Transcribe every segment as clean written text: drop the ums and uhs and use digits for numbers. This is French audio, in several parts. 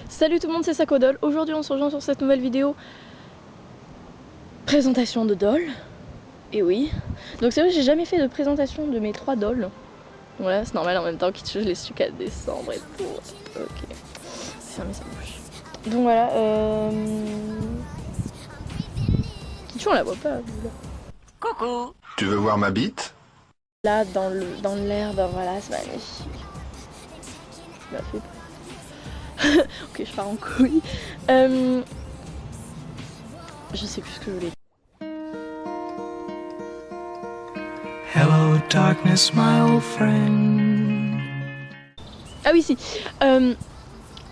Salut tout le monde, c'est Sakodol. Aujourd'hui on se rejoint sur cette nouvelle vidéo présentation de dolls. Et oui, donc c'est vrai, j'ai jamais fait de présentation de mes 3 dolls. Voilà, c'est normal, en même temps Kitchu je l'ai su qu'à décembre et tout. Ok, c'est fermé sa bouche. Donc voilà, Kitchu on la voit pas. Coucou. Tu veux voir ma bite? Là dans l'herbe, voilà, c'est magnifique. Je la fais pas. Ok, je pars en couille. Je sais plus ce que je voulais dire. Hello darkness my old friend. Ah oui si.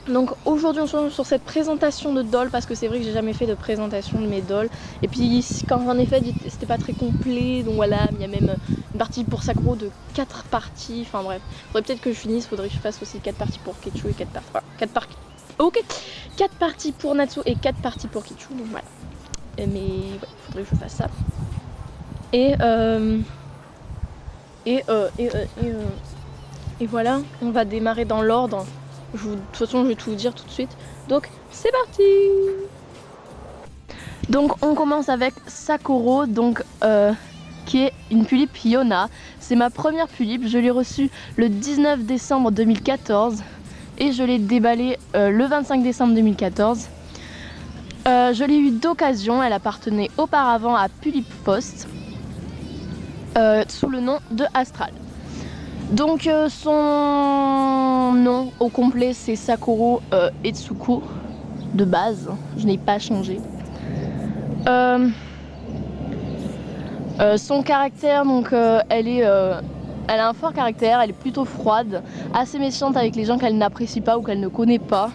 Donc aujourd'hui on se retrouve sur cette présentation de dolls parce que c'est vrai que j'ai jamais fait de présentation de mes dolls. Et puis quand j'en ai fait c'était pas très complet, donc voilà, il y a même une partie pour Sakuro de 4 parties, enfin bref. Faudrait peut-être que je finisse, faudrait que je fasse aussi 4 parties pour Kitchu et 4 parties. Ok, 4 parties pour Natsu et 4 parties pour Kitchu, donc voilà. Mais ouais, faudrait que je fasse ça. Et voilà, on va démarrer dans l'ordre. De toute façon, je vais tout vous dire tout de suite. Donc, c'est parti! Donc, on commence avec Sakuro, donc, qui est une tulipe Yona. C'est ma première tulipe. Je l'ai reçue le 19 décembre 2014 et je l'ai déballée le 25 décembre 2014. Je l'ai eue d'occasion. Elle appartenait auparavant à Tulip Post sous le nom de Astral. Donc son nom au complet c'est Sakuro Etsuko de base, je n'ai pas changé. Son caractère, donc elle a un fort caractère, elle est plutôt froide, assez méchante avec les gens qu'elle n'apprécie pas ou qu'elle ne connaît pas.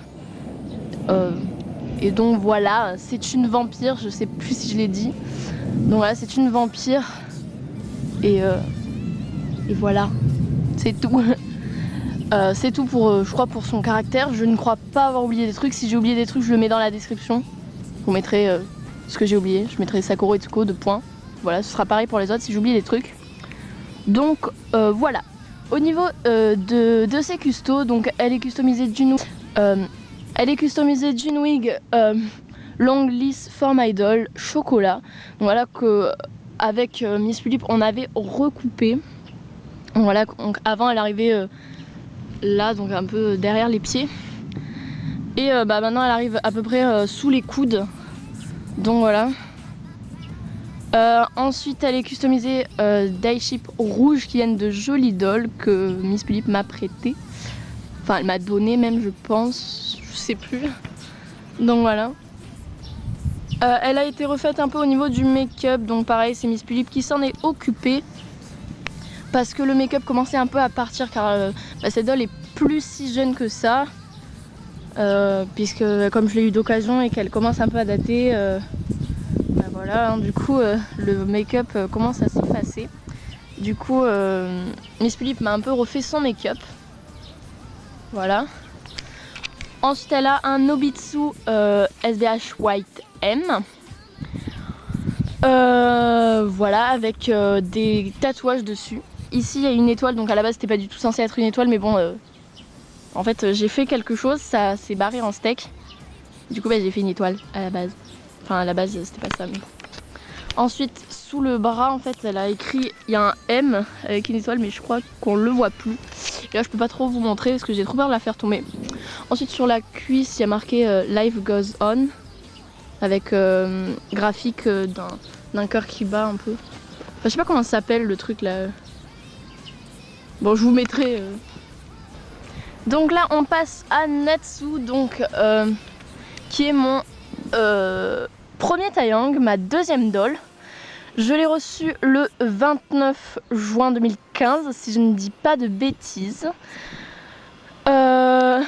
Et donc voilà, c'est une vampire, je sais plus si je l'ai dit. Donc voilà, c'est une vampire et voilà. C'est tout. C'est tout pour, je crois, pour son caractère. Je ne crois pas avoir oublié des trucs. Si j'ai oublié des trucs, je le mets dans la description. Vous mettrez ce que j'ai oublié. Je mettrai Sakuro Etsuko de points. Voilà, ce sera pareil pour les autres si j'oublie des trucs. Donc voilà. Au niveau de ses custos, donc elle est customisée Junwig Long Lease Form Idol chocolat. Donc voilà que avec Miss Tulip on avait recoupé. Voilà, donc avant elle arrivait là, donc un peu derrière les pieds. Et maintenant elle arrive à peu près sous les coudes. Donc voilà. Ensuite elle est customisée Dayship rouge qui viennent de Jolie Doll que Miss Tulip m'a prêté. Enfin elle m'a donné même je pense, je sais plus. Donc voilà. Elle a été refaite un peu au niveau du make-up, donc pareil c'est Miss Tulip qui s'en est occupée. Parce que le make-up commençait un peu à partir car cette doll est plus si jeune que ça. Puisque comme je l'ai eu d'occasion et qu'elle commence un peu à dater, voilà, hein, du coup le make-up commence à s'effacer. Du coup Miss Tulip m'a un peu refait son make-up. Voilà. Ensuite elle a un Nobitsu SBH White M. Voilà, avec des tatouages dessus. Ici il y a une étoile, donc à la base c'était pas du tout censé être une étoile, mais bon en fait j'ai fait quelque chose, ça s'est barré en steak. Du coup j'ai fait une étoile à la base. Enfin à la base c'était pas ça, mais ensuite sous le bras en fait elle a écrit, il y a un M avec une étoile, mais je crois qu'on le voit plus. Et là je peux pas trop vous montrer parce que j'ai trop peur de la faire tomber. Ensuite sur la cuisse il y a marqué Life Goes On avec graphique d'un cœur qui bat un peu. Enfin, je sais pas comment ça s'appelle le truc là. Bon, je vous mettrai. Donc là, on passe à Natsu, donc qui est mon premier Taeyang, ma deuxième doll. Je l'ai reçu le 29 juin 2015, si je ne dis pas de bêtises. Bon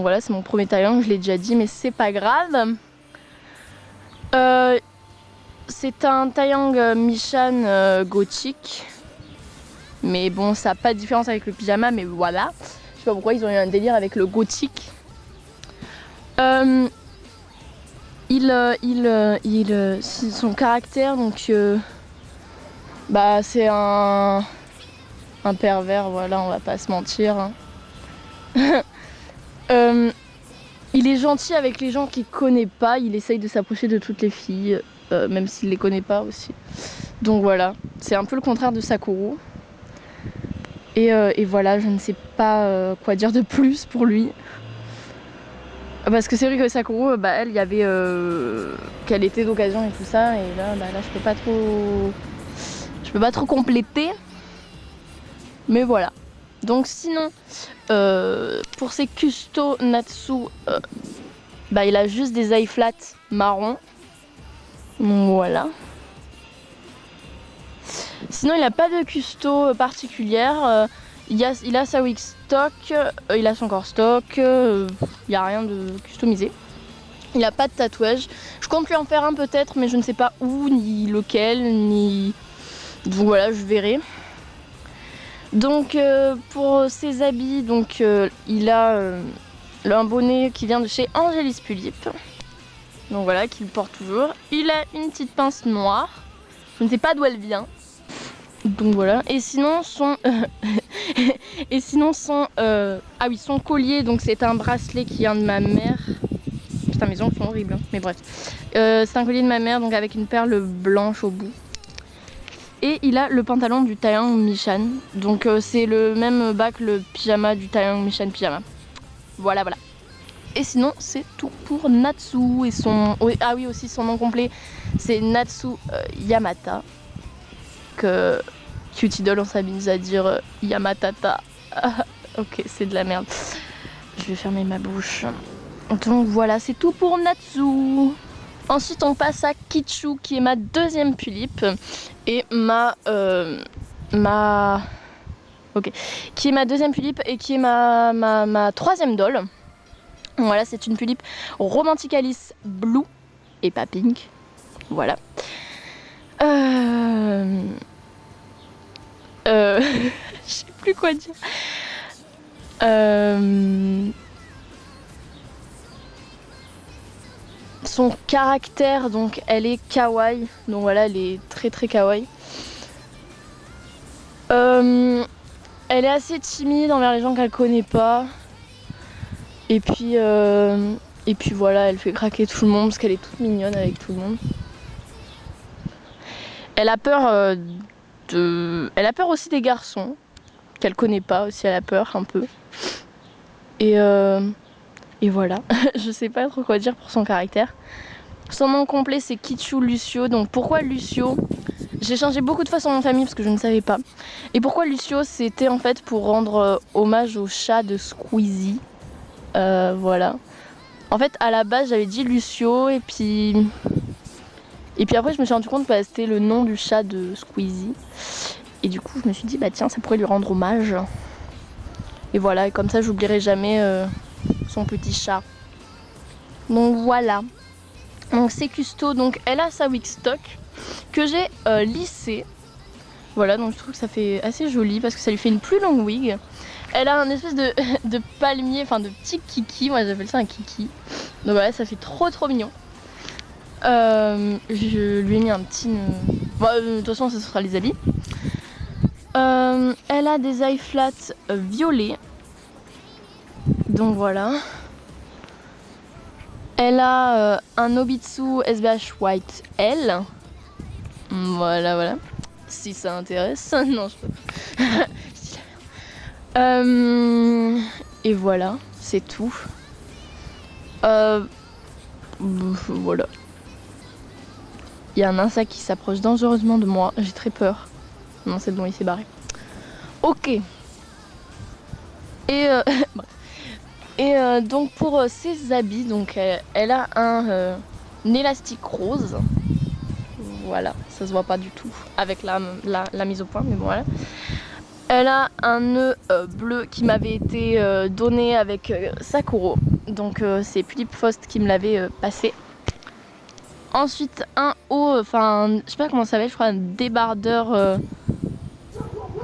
voilà, c'est mon premier Taeyang, je l'ai déjà dit, mais c'est pas grave. C'est un Taeyang Michan gothique. Mais bon, ça n'a pas de différence avec le pyjama, mais voilà. Je sais pas pourquoi ils ont eu un délire avec le gothique. Son caractère, donc bah c'est un pervers, voilà, on va pas se mentir. Hein. Il est gentil avec les gens qu'il connaît pas, il essaye de s'approcher de toutes les filles, même s'il les connaît pas aussi. Donc voilà, c'est un peu le contraire de Sakuro. Et voilà, je ne sais pas quoi dire de plus pour lui. Parce que c'est vrai que Sakuro, bah elle, il y avait qu'elle était d'occasion et tout ça, et là, bah, là je peux pas trop compléter. Mais voilà. Donc sinon, pour ses Kusto Natsu, bah il a juste des eye flats marron. Voilà. Sinon il a pas de Kusto particulière. Il a sa wig stock, il a son corps stock, il n'y a rien de customisé. Il n'a pas de tatouage. Je compte lui en faire un peut-être, mais je ne sais pas où, ni lequel, ni... Donc voilà, je verrai. Donc pour ses habits, donc il a un bonnet qui vient de chez Angelis Pulip. Donc voilà, qu'il porte toujours. Il a une petite pince noire. Je ne sais pas d'où elle vient. Donc voilà. Et sinon son son collier, donc c'est un bracelet qui vient de ma mère. Putain, mes ongles sont horribles, hein. Mais bref. C'est un collier de ma mère, donc avec une perle blanche au bout. Et il a le pantalon du Taeyang Michan. Donc c'est le même bas que le pyjama du Taeyang Michan pyjama. Voilà, voilà. Et sinon, c'est tout pour Natsu. Et son... Ah oui, aussi son nom complet, c'est Natsu Yamata. Que Cute Idol, on s'amuse à dire Yamatata. Ok, c'est de la merde. Je vais fermer ma bouche. Donc voilà, c'est tout pour Natsu. Ensuite, on passe à Kichu, qui est ma deuxième Pulip. Et qui est ma deuxième Pulip et qui est ma troisième doll. Voilà, c'est une Pulip Romanticalis Blue et pas Pink. Voilà. Je sais plus quoi dire. Son caractère, donc elle est kawaii. Donc voilà, elle est très très kawaii. Elle est assez timide envers les gens qu'elle connaît pas. Et puis voilà, elle fait craquer tout le monde parce qu'elle est toute mignonne avec tout le monde. Elle a peur Elle a peur aussi des garçons qu'elle connaît pas aussi, elle a peur un peu. Et voilà, je sais pas trop quoi dire pour son caractère. Son nom complet c'est Kichu Lucio. Donc pourquoi Lucio? J'ai changé beaucoup de fois son nom de famille parce que je ne savais pas. Et pourquoi Lucio? C'était en fait pour rendre hommage au chat de Squeezie. Voilà. En fait à la base j'avais dit Lucio et puis après je me suis rendu compte que c'était le nom du chat de Squeezie. Et du coup je me suis dit bah tiens, ça pourrait lui rendre hommage. Et voilà, et comme ça j'oublierai jamais son petit chat. Donc voilà. Donc c'est Custo, donc elle a sa wig stock que j'ai lissée. Voilà, donc je trouve que ça fait assez joli parce que ça lui fait une plus longue wig. Elle a un espèce de palmier, enfin de petit kiki, moi j'appelle ça un kiki. Donc voilà, ça fait trop mignon. Je lui ai mis un petit... Bon, de toute façon, ça sera les habits. Elle a des eye flats violets. Donc voilà. Elle a un Obitsu SBH White L. Voilà, voilà. Si ça intéresse. Non, je peux pas. Et voilà, c'est tout. Voilà. Il y a un insecte qui s'approche dangereusement de moi. J'ai très peur. Non, c'est bon, il s'est barré. Ok. Et donc pour ses habits, donc elle a un élastique rose. Voilà, ça se voit pas du tout avec la mise au point, mais bon voilà. Elle a un nœud bleu qui m'avait été donné avec Sakuro. Donc c'est Philippe Faust qui me l'avait passé. Ensuite un haut, enfin je sais pas comment ça s'appelle, je crois un débardeur.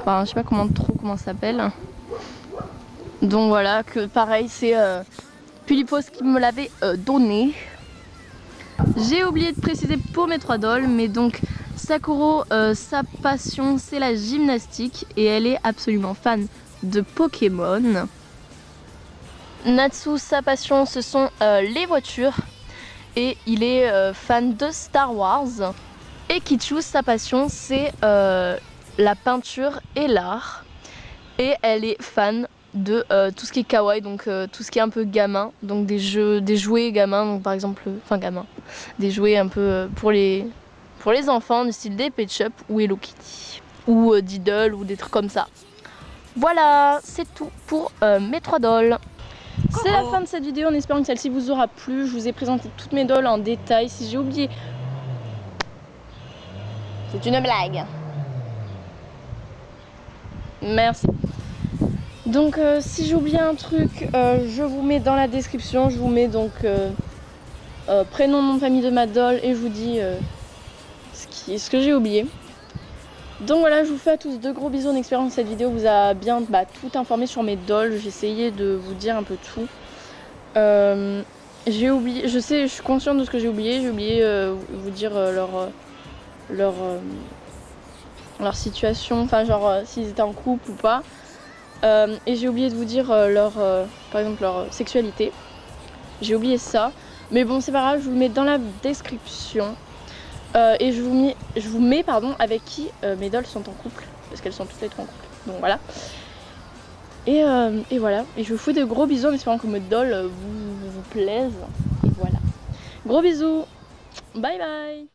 Enfin je sais pas comment ça s'appelle. Donc voilà, que pareil c'est Philippe Faust qui me l'avait donné. J'ai oublié de préciser pour mes 3 dolls, mais donc Sakuro, sa passion c'est la gymnastique et elle est absolument fan de Pokémon. Natsu, sa passion ce sont les voitures et il est fan de Star Wars. Et Kichu, sa passion c'est la peinture et l'art et elle est fan de tout ce qui est kawaii, donc tout ce qui est un peu gamin, donc des jouets gamins, donc par exemple, des jouets un peu pour les enfants du style des Pet Shop ou Hello Kitty ou Diddle ou des trucs comme ça. Voilà, c'est tout pour mes 3 dolls. C'est la fin de cette vidéo en espérant que celle-ci vous aura plu. Je vous ai présenté toutes mes dolls en détail. Si j'ai oublié, c'est une blague. Merci. Donc si j'ai oublié un truc, je vous mets dans la description, je vous mets donc prénom, nom de famille de ma doll et je vous dis ce que j'ai oublié. Donc voilà, je vous fais à tous de gros bisous en espérant que cette vidéo vous a bien tout informé sur mes dolls. J'ai essayé de vous dire un peu tout. J'ai oublié, je suis consciente de ce que j'ai oublié vous dire leur situation, enfin genre s'ils étaient en couple ou pas. Et j'ai oublié de vous dire par exemple leur sexualité. J'ai oublié ça. Mais bon, c'est pas grave, je vous le mets dans la description. Et je vous mets avec qui mes dolls sont en couple. Parce qu'elles sont toutes les 3 en couple. Donc voilà. Et voilà. Et je vous fais de gros bisous en espérant que mes dolls vous plaisent. Et voilà. Gros bisous. Bye bye.